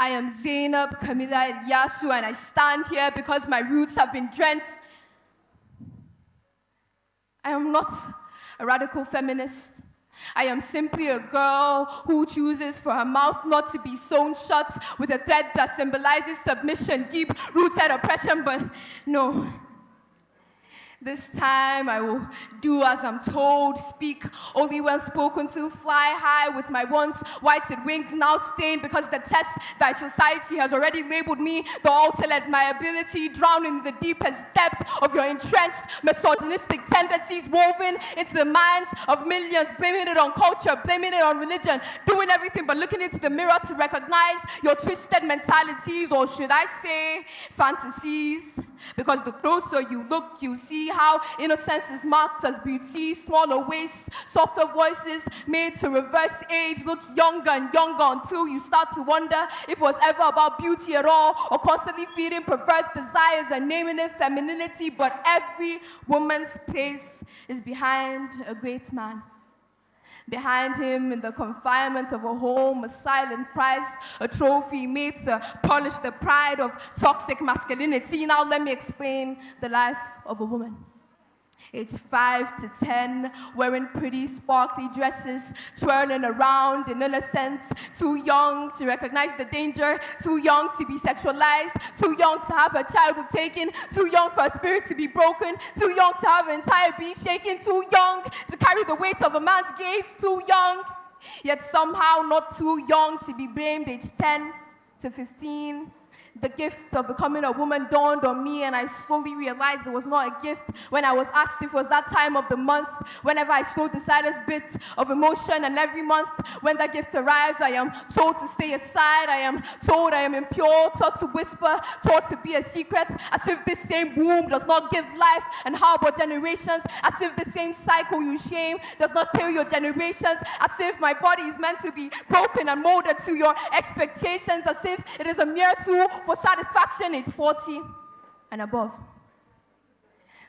I am Zainab, Kamilah, Ilyasu, and I stand here because my roots have been drenched. I am not a radical feminist. I am simply a girl who chooses for her mouth not to be sewn shut with a thread that symbolizes submission, deep-rooted oppression, but no. This time I will do as I'm told, speak only when spoken to, fly high with my once whited wings now stained because the test that society has already labeled me, the alternate my ability, drowned in the deepest depths of your entrenched misogynistic tendencies woven into the minds of millions, blaming it on culture, blaming it on religion, doing everything but looking into the mirror to recognize your twisted mentalities, or should I say fantasies, because the closer you look, you see how innocence is marked as beauty, smaller waist, softer voices made to reverse age, look younger and younger until you start to wonder if it was ever about beauty at all, or constantly feeding perverse desires and naming it femininity. But every woman's place is behind a great man. Behind him, in the confinement of a home, a silent prize, a trophy made to polish the pride of toxic masculinity. Now let me explain the life of a woman. Age 5 to 10, wearing pretty sparkly dresses, twirling around in innocence, too young to recognize the danger, too young to be sexualized, too young to have her childhood taken, too young for her spirit to be broken, too young to have her entire being shaken, too young to carry the weight of a man's gaze, too young, yet somehow not too young to be blamed. Age 10 to 15, the gift of becoming a woman dawned on me, and I slowly realized it was not a gift when I was asked if it was that time of the month, whenever I showed the slightest bit of emotion. And every month when that gift arrives, I am told to stay aside, I am told I am impure, taught to whisper, taught to be a secret, as if this same womb does not give life and harbor generations, as if the same cycle you shame does not kill your generations, as if my body is meant to be broken and molded to your expectations, as if it is a mere tool for satisfaction. Age 40 and above.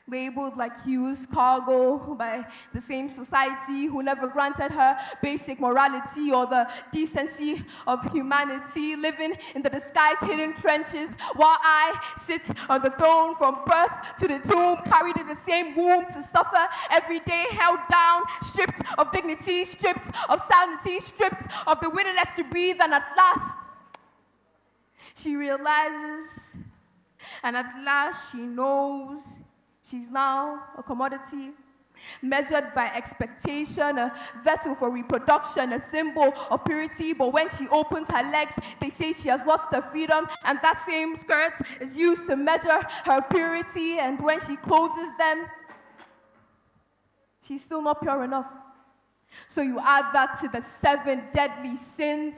Labeled like used cargo by the same society who never granted her basic morality or the decency of humanity, living in the disguised hidden trenches while I sit on the throne from birth to the tomb, carried in the same womb to suffer every day, held down, stripped of dignity, stripped of sanity, stripped of the willingness to breathe, and at last she realizes, and at last she knows she's now a commodity, measured by expectation, a vessel for reproduction, a symbol of purity. But when she opens her legs, they say she has lost her freedom, and that same skirt is used to measure her purity. And when she closes them, she's still not pure enough. So you add that to the 7 deadly sins.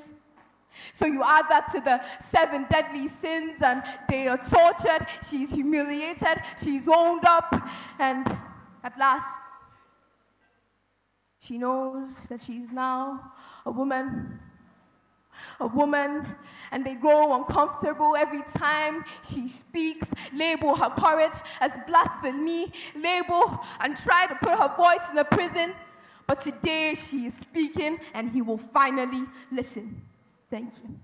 So you add that to the 7 deadly sins, and they are tortured, she's humiliated, she's wound up, and at last, she knows that she's now a woman, and they grow uncomfortable every time she speaks, label her courage as blasphemy, label and try to put her voice in a prison. But today she is speaking, and he will finally listen. Thank you.